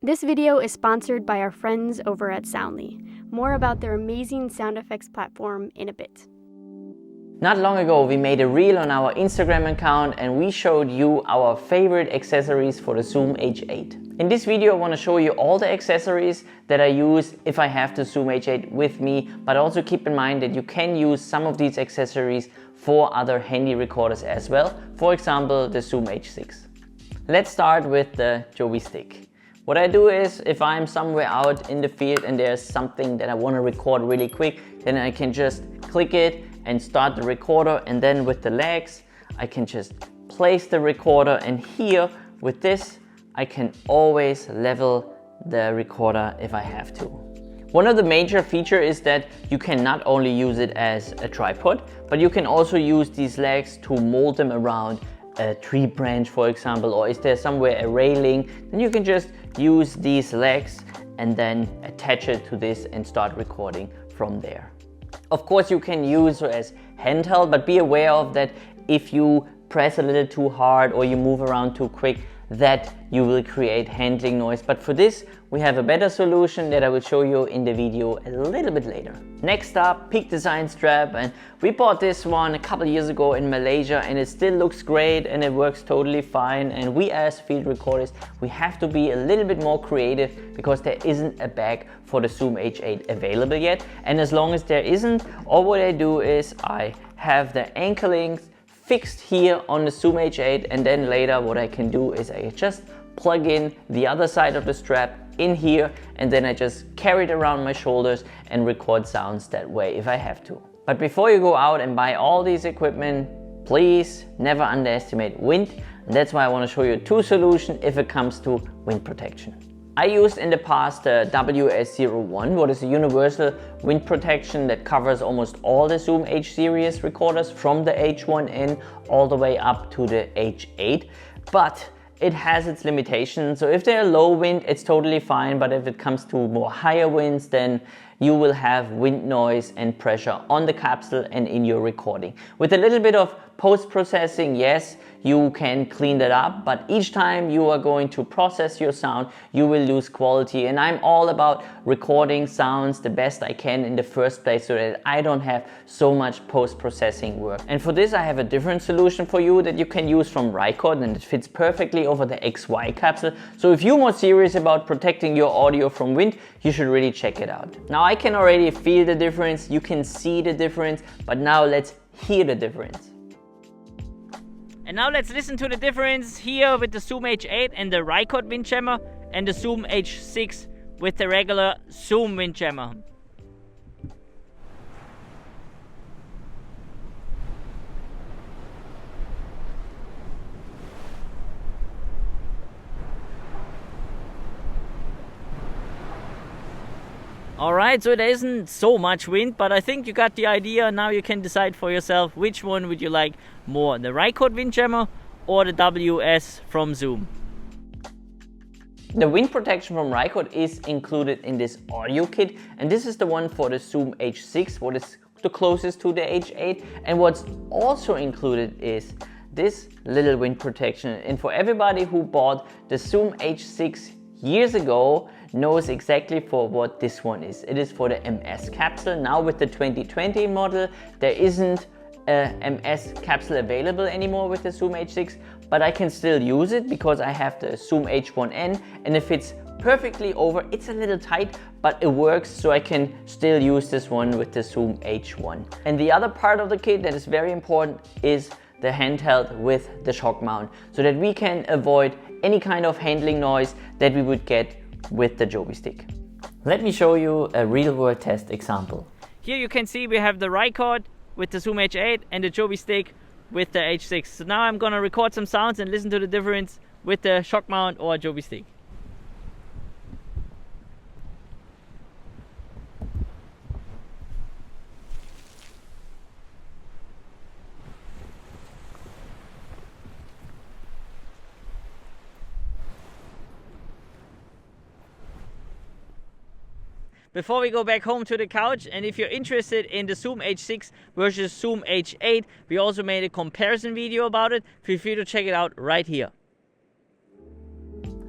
This video is sponsored by our friends over at Soundly. More about their amazing sound effects platform in a bit. Not long ago we made a reel on our Instagram account and we showed you our favorite accessories for the Zoom H8. In this video I want to show you all the accessories that I use if I have the Zoom H8 with me, but also keep in mind that you can use some of these accessories for other handy recorders as well, for example the Zoom H6. Let's start with the Joby Stick. What I do is, if I'm somewhere out in the field and there's something that I want to record really quick, then I can just click it and start the recorder, and then with the legs I can just place the recorder, and here with this I can always level the recorder if I have to. One of the major features is that you can not only use it as a tripod, but you can also use these legs to mold them around a tree branch, for example, or is there somewhere a railing, then you can just use these legs and then attach it to this and start recording from there. Of course you can use it as handheld, but be aware of that if you press a little too hard or you move around too quick, that you will create handling noise. But for this we have a better solution that I will show you in the video a little bit later. Next up, Peak Design strap, and we bought this one a couple years ago in Malaysia and it still looks great and it works totally fine, and we as field recorders, we have to be a little bit more creative because there isn't a bag for the Zoom H8 available yet, and as long as there isn't, all what I do is I have the anklings fixed here on the Zoom H8, and then later what I can do is I just plug in the other side of the strap in here, and then I just carry it around my shoulders and record sounds that way if I have to. But before you go out and buy all these equipment, please never underestimate wind, and that's why I want to show you two solutions if it comes to wind protection. I used in the past the WS01, what is a universal wind protection that covers almost all the Zoom H series recorders from the H1N all the way up to the H8, but it has its limitations. So if they're low wind, it's totally fine, but if it comes to more higher winds, then you will have wind noise and pressure on the capsule and in your recording. With a little bit of post-processing, yes, you can clean that up, but each time you are going to process your sound, you will lose quality, and I'm all about recording sounds the best I can in the first place so that I don't have so much post-processing work. And for this I have a different solution for you that you can use from Rycord, and it fits perfectly over the XY capsule. So if you're more serious about protecting your audio from wind, you should really check it out. Now I can already feel the difference, you can see the difference, but now let's hear the difference. And now let's listen to the difference here with the Zoom H8 and the Rycord windjammer, and the Zoom H6 with the regular Zoom windjammer. Alright, so there isn't so much wind, but I think you got the idea. Now you can decide for yourself which one would you like more, the Rycord windjammer or the WS from Zoom. The wind protection from Rycord is included in this audio kit, and this is the one for the Zoom H6, what is the closest to the H8. And what's also included is this little wind protection, and for everybody who bought the Zoom H6 years ago knows exactly for what this one is. It is for the MS capsule. Now with the 2020 model, there isn't a MS capsule available anymore with the Zoom H6, but I can still use it because I have the Zoom H1N and it fits perfectly over. It's a little tight, but it works, so I can still use this one with the Zoom H1. And the other part of the kit that is very important is the handheld with the shock mount, so that we can avoid any kind of handling noise that we would get with the Joby Stick. Let me show you a real-world test example. Here you can see we have the Rycord with the Zoom H8 and the Joby Stick with the H6. So now I'm gonna record some sounds and listen to the difference with the shock mount or Joby Stick. Before we go back home to the couch, and if you're interested in the Zoom H6 versus Zoom H8, we also made a comparison video about it. Feel free to check it out right here.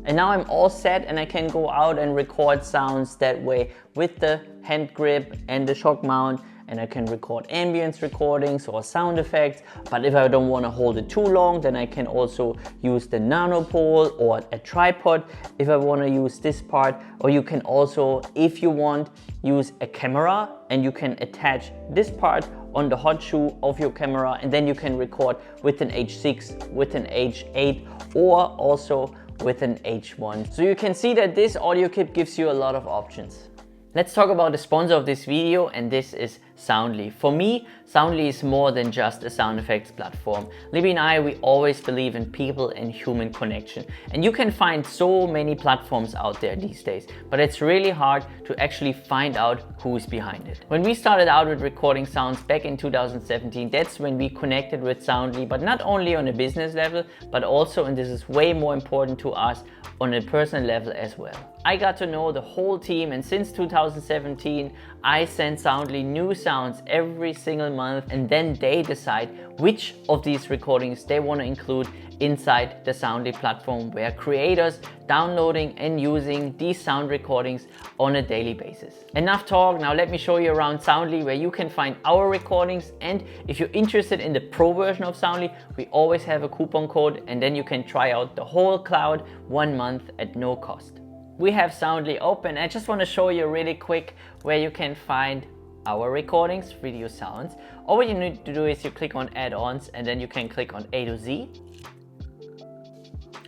And now I'm all set and I can go out and record sounds that way with the hand grip and the shock mount, and I can record ambience recordings or sound effects. But if I don't want to hold it too long, then I can also use the nano pole or a tripod if I want to use this part. Or you can also, if you want, use a camera and you can attach this part on the hot shoe of your camera, and then you can record with an H6, with an H8, or also with an H1. So you can see that this audio kit gives you a lot of options. Let's talk about the sponsor of this video, and this is Soundly. For me, Soundly is more than just a sound effects platform. Libby and I, we always believe in people and human connection. And you can find so many platforms out there these days, but it's really hard to actually find out who's behind it. When we started out with recording sounds back in 2017, that's when we connected with Soundly, but not only on a business level, but also, and this is way more important to us, on a personal level as well. I got to know the whole team, and since 2017 I send Soundly new sounds every single month, and then they decide which of these recordings they want to include inside the Soundly platform, where creators downloading and using these sound recordings on a daily basis. Enough talk, now let me show you around Soundly where you can find our recordings, and if you're interested in the pro version of Soundly, we always have a coupon code, and then you can try out the whole cloud 1 month at no cost. We have Soundly open. I just want to show you really quick where you can find our recordings, video sounds. All what you need to do is you click on add-ons, and then you can click on A to Z.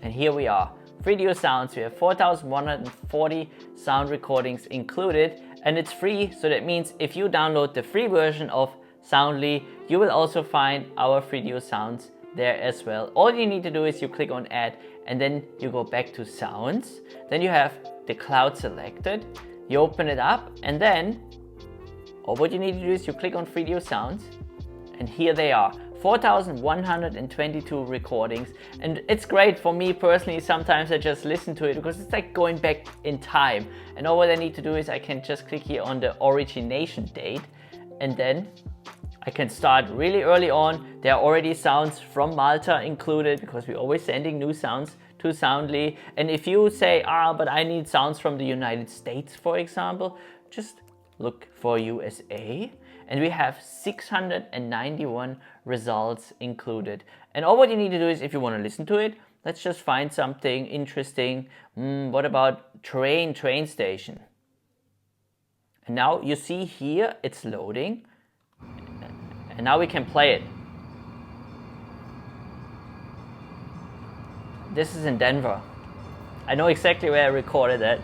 And here we are, video sounds. We have 4,140 sound recordings included, and it's free. So that means if you download the free version of Soundly, you will also find our video sounds there as well. All you need to do is you click on add, and then you go back to sounds. Then you have the cloud selected. You open it up, and then all what you need to do is you click on video sounds, and here they are. 4,122 recordings, and it's great for me personally. Sometimes I just listen to it because it's like going back in time, and all what I need to do is I can just click here on the origination date, and then I can start really early on. There are already sounds from Malta included because we're always sending new sounds to Soundly. And if you say, but I need sounds from the United States, for example, just look for USA. And we have 691 results included. And all what you need to do is, if you want to listen to it, let's just find something interesting. What about train station? And now you see here it's loading. And now we can play it. This is in Denver. I know exactly where I recorded that.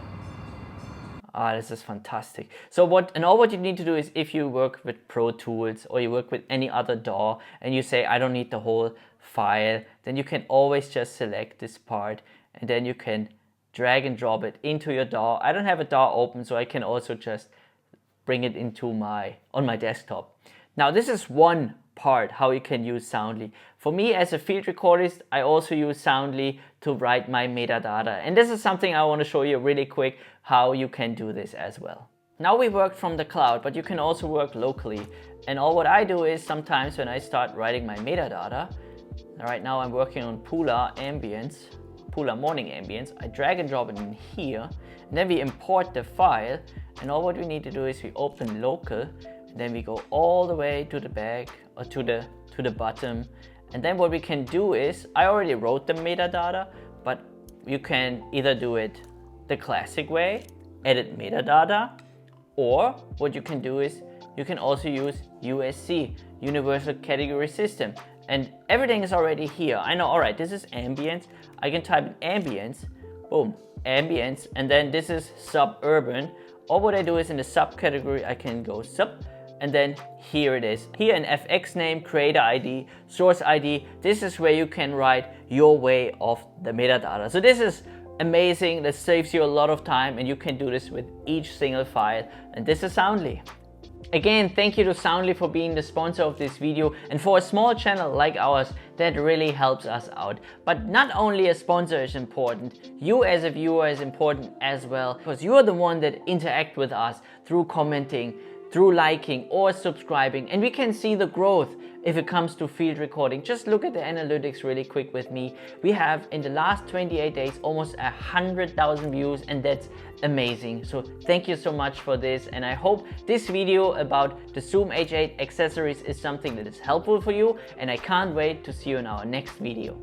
This is fantastic. So all what you need to do is, if you work with Pro Tools or you work with any other DAW and you say, I don't need the whole file, then you can always just select this part, and then you can drag and drop it into your DAW. I don't have a DAW open, so I can also just bring it into on my desktop. Now this is one part how you can use Soundly. For me as a field recordist, I also use Soundly to write my metadata. And this is something I want to show you really quick how you can do this as well. Now we work from the cloud, but you can also work locally. And all what I do is, sometimes when I start writing my metadata, right now I'm working on Pula morning ambience, I drag and drop it in here, and then we import the file, and all what we need to do is we open local, and then we go all the way to the back or to the bottom, and then what we can do is, I already wrote the metadata, but you can either do it the classic way, edit metadata, or what you can do is you can also use USC, Universal Category System, and everything is already here. I know, all right, this is ambience. I can type in ambience, boom, ambience, and then this is suburban. All what I do is in the subcategory, I can go sub, and then here it is. Here an FX name, creator ID, source ID. This is where you can write your way of the metadata. So this is amazing. This saves you a lot of time, and you can do this with each single file. And this is Soundly. Again, thank you to Soundly for being the sponsor of this video, and for a small channel like ours, that really helps us out. But not only a sponsor is important, you as a viewer is important as well, because you are the one that interact with us through commenting, through liking or subscribing, and we can see the growth if it comes to field recording. Just look at the analytics really quick with me. We have in the last 28 days almost 100,000 views, and that's amazing. So thank you so much for this, and I hope this video about the Zoom H8 accessories is something that is helpful for you, and I can't wait to see you in our next video.